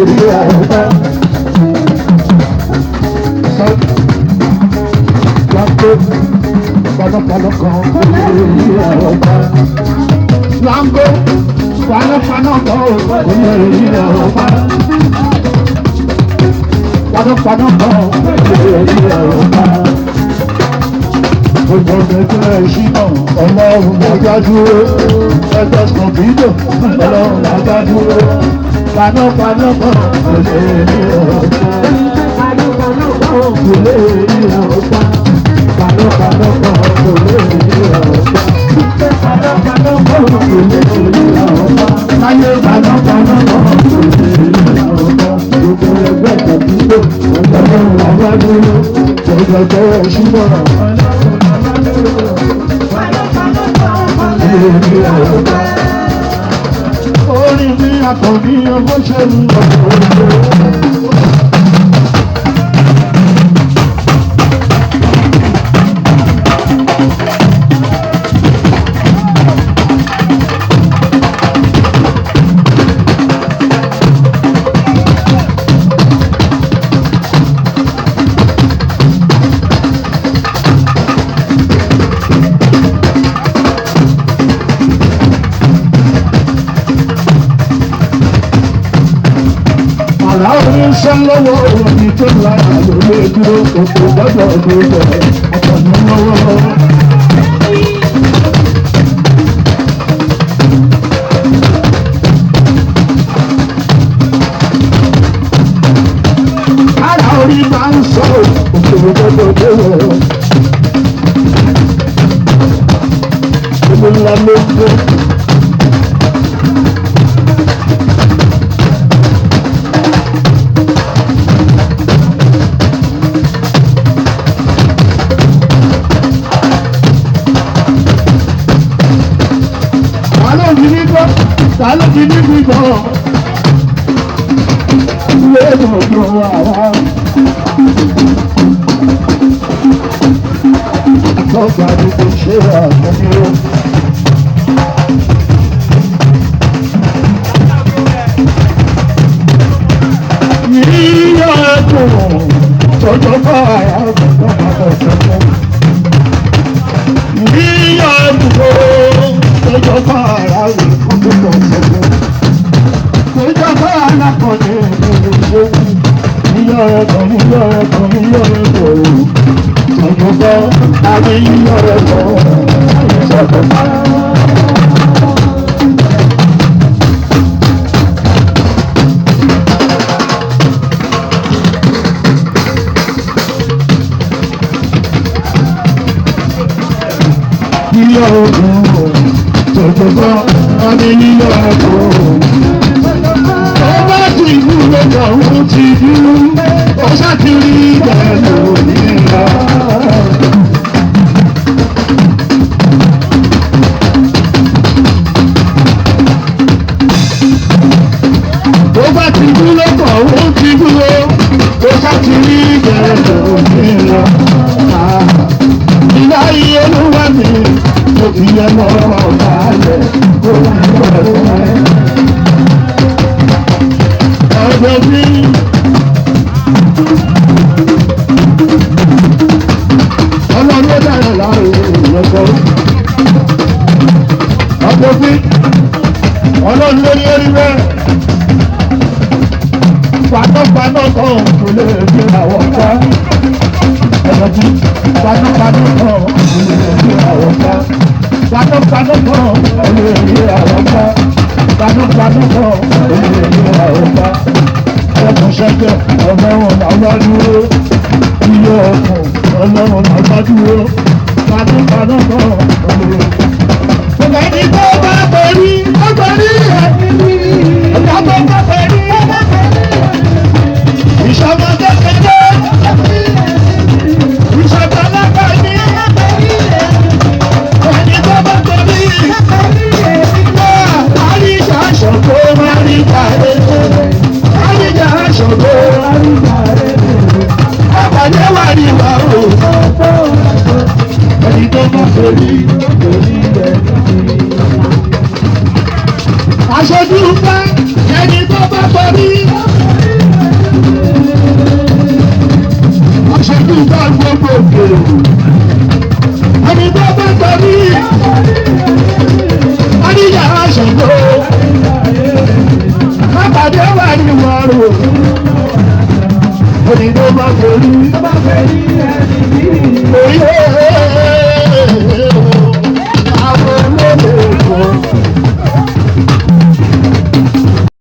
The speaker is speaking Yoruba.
rí ọ̀pá. Láńkó panápaná kan kò lè rí ọ̀pá. Láńkó panápaná kan kò lè rí ọ̀pá. Panápaná kan kò lè rí ọ̀pá. Gbogbo ẹgbẹ́ ìṣínà ọlọ́run lágbá dúró. Ẹgbẹ́ kọ̀mpútà ọlọ́run lágbá dúró. Panápaná kan kò lè rí ọ̀pá. Panápaná kan kò lè rí ọ̀pá. Panápaná kan kò lè rí ọ̀pá. Panápaná kan kò lè rí ọ̀pá. Láyé panápaná kan kò lè rí ọ̀pá. Gbogbo ẹgbẹ́ kọ̀mpútà ọlọ́run lágbá dúró. Gbogbo ẹgbẹ́ ìṣínà orí mi àkànní ọmọ ṣe ń lọ. Iṣẹ́ lọ́wọ́ òní tó lára ló lè dúró òkú gbọ́dọ̀ gbọ́dọ̀ ọ̀pọ̀nà lọ́wọ́. Ara orí máa ń sọ òkú gbọ́dọ̀ gbọ́dọ̀. Gbogbo ńlá ló ń gbé. Sálọ ti ní gbígbọ́ ilé gbogbo àwa. Àtọ́gbà ni kò ṣe àkọ́ni o. Yíyọ ẹ̀kọ́ tọ́jọ́ bá àyà ọ̀gbọ̀n àbọ̀ ṣẹ́kọ̀. Yíyọ ẹ̀kọ́ tọ́jọ́ bá àyà ọ̀gbọ̀n ṣẹ́kọ̀. Tọ́jọ́ bá alákọ̀ọ́ni ìlú yíyọ ẹ̀kọ́ yíyọ ẹ̀kọ́ yíyọ ẹ̀kọ́ tọ́jọ́ bá àbí yíyọ ẹ̀kọ́ ṣẹ́kọ̀. Yíyọ ẹ̀kọ́ tọ́jọ́ bá àbí yíyọ ẹ̀kọ́. Ọba ti ìlú lọ́jọ́ òun ti dúró, ó ṣàtìrí ìgbàlú nílá. Ọba ti ìlú lọ́jọ́ òun ti dúró, ó ṣàtìrí ìgbàlú nílá. Ìlà iye ló wà ní òbí ẹmọ ọ̀gá rẹ̀ kó wà ní ọ̀rọ̀ rẹ̀. Ọjọ́ bí ọlọ́run ló dára láàrin ìrọ̀kọ́. Ọjọ́ bí ọlọ́run ló ní orí rẹ̀. Panápaná kan kò lè fi àwọ̀ ká. Ọjọ́ bí panápaná kan kò lè fi àwọ̀ ká. Panápaná kan kò lè fi àwọ̀ ká. Panápaná kan kò lè fi àwọ̀ ká. Ọmọ ṣẹ́jẹ́ ọlọ́run làwọn dúró. Iye ọkùn ọlọ́run làwọn dúró. Panápaná kan kò lè. Ọ̀gá ẹni tó bá borí ó borí ẹ̀. Ọ̀gá tó bá borí ó bá borí ẹ̀. Ìṣọ̀mọ kékeré. Ìṣọ̀mọ alágbàdì. Ẹni tó bá borí. Àríjà ṣògo àríjà ètò. Àríjà ṣògo àríjà ètò. Àpàdé wà ní ìwà òòrùn. Ẹni tó bá borí borí ẹ̀. Aṣojú fẹ́ ẹni tó bá borí. bá gbogbo òkè. Ẹni tó bá gbọ́ ní Adíyàrá Ṣàngó. Mápàdé wà ní wàrò. Ẹni tó bá gbọ́ ní orí ó.